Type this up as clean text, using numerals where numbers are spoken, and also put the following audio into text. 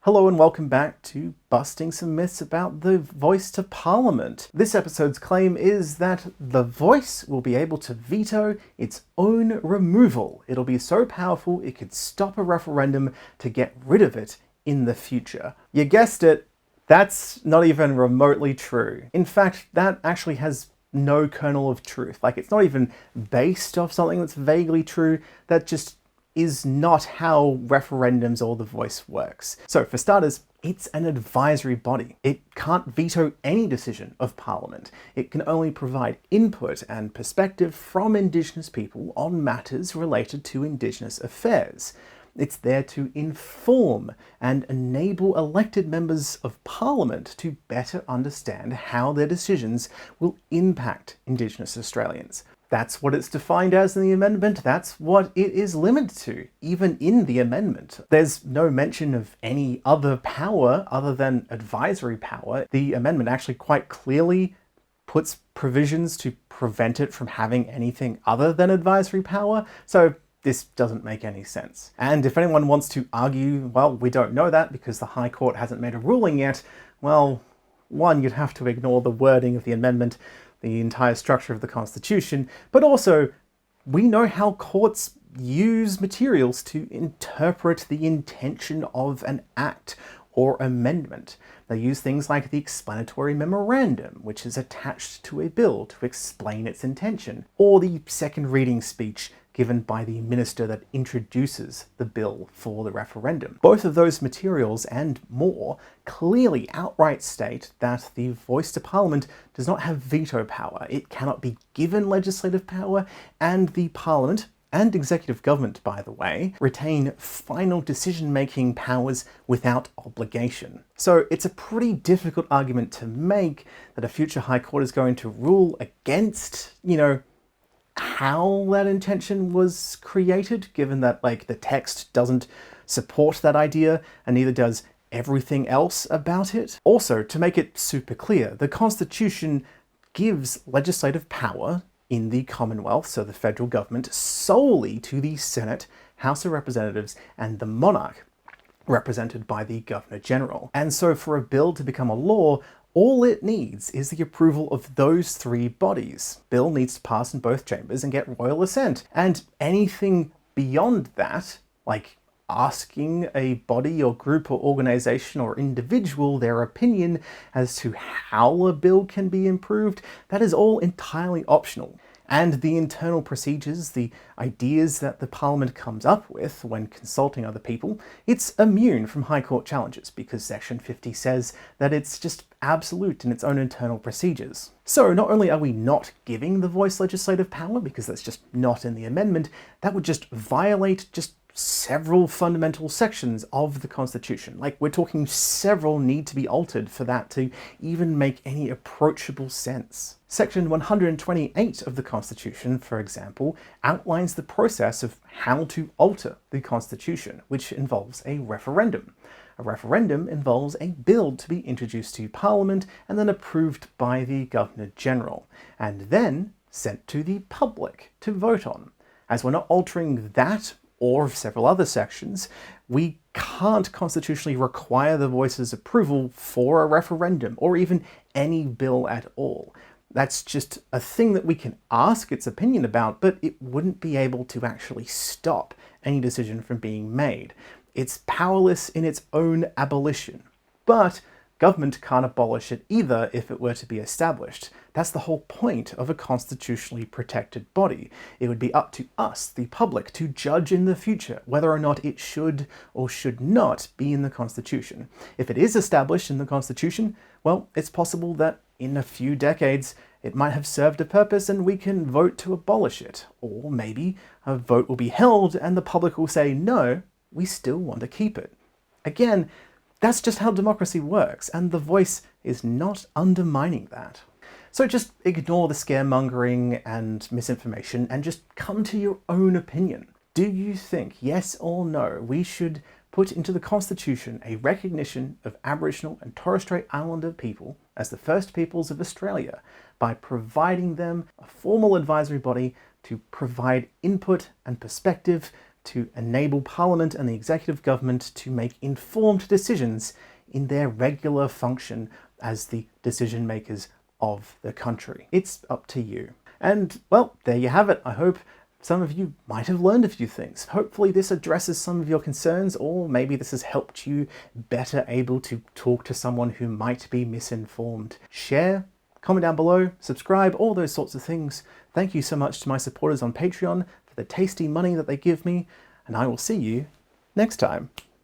Hello and welcome back to Busting Some Myths about the voice to Parliament. This episode's claim is that the voice will be able to veto its own removal. It'll be so powerful it could stop a referendum to get rid of it in the future. You guessed it, that's not even remotely true. In fact, that actually has no kernel of truth. Like, it's not even based off something that's vaguely true. That just is not how referendums or the voice works. So for starters, it's an advisory body. It can't veto any decision of Parliament. It can only provide input and perspective from Indigenous people on matters related to Indigenous affairs. It's there to inform and enable elected members of Parliament to better understand how their decisions will impact Indigenous Australians. That's what it's defined as in the amendment. That's what it is limited to, even in the amendment. There's no mention of any other power other than advisory power. The amendment actually quite clearly puts provisions to prevent it from having anything other than advisory power. So this doesn't make any sense. And if anyone wants to argue, well, we don't know that because the High Court hasn't made a ruling yet, well, one, you'd have to ignore the wording of the amendment, the entire structure of the Constitution, but also we know how courts use materials to interpret the intention of an act or amendment. They use things like the explanatory memorandum, which is attached to a bill to explain its intention, or the second reading speech given by the minister that introduces the bill for the referendum. Both of those materials and more clearly outright state that the voice to Parliament does not have veto power. It cannot be given legislative power, and the Parliament, and executive government, by the way, retain final decision-making powers without obligation. So it's a pretty difficult argument to make that a future High Court is going to rule against, how that intention was created, given that, the text doesn't support that idea, and neither does everything else about it. Also, to make it super clear, the Constitution gives legislative power in the Commonwealth, so the federal government, solely to the Senate, House of Representatives, and the monarch, represented by the Governor-General. And so for a bill to become a law, all it needs is the approval of those three bodies. Bill needs to pass in both chambers and get royal assent. And anything beyond that, like asking a body or group or organization or individual their opinion as to how a bill can be improved, that is all entirely optional. And the internal procedures, the ideas that the Parliament comes up with when consulting other people, it's immune from High Court challenges because Section 50 says that it's just absolute in its own internal procedures. So not only are we not giving the voice legislative power, because that's just not in the amendment, that would just violate just several fundamental sections of the Constitution. We're talking several need to be altered for that to even make any approachable sense. Section 128 of the Constitution, for example, outlines the process of how to alter the Constitution, which involves a referendum. A referendum involves a bill to be introduced to Parliament and then approved by the Governor-General, and then sent to the public to vote on. As we're not altering that or several other sections, we can't constitutionally require the voice's approval for a referendum or even any bill at all. That's just a thing that we can ask its opinion about, but it wouldn't be able to actually stop any decision from being made. It's powerless in its own abolition. But government can't abolish it either if it were to be established. That's the whole point of a constitutionally protected body. It would be up to us, the public, to judge in the future whether or not it should or should not be in the Constitution. If it is established in the Constitution, well, it's possible that in a few decades it might have served a purpose and we can vote to abolish it. Or maybe a vote will be held and the public will say, no, we still want to keep it. Again, that's just how democracy works, and the voice is not undermining that. So just ignore the scaremongering and misinformation and just come to your own opinion. Do you think, yes or no, we should put into the Constitution a recognition of Aboriginal and Torres Strait Islander people as the first peoples of Australia by providing them a formal advisory body to provide input and perspective to enable Parliament and the executive government to make informed decisions in their regular function as the decision makers of the country. It's up to you. And, well, there you have it. I hope some of you might have learned a few things. Hopefully this addresses some of your concerns, or maybe this has helped you better able to talk to someone who might be misinformed. Share, comment down below, subscribe, all those sorts of things. Thank you so much to my supporters on Patreon for the tasty money that they give me, and I will see you next time.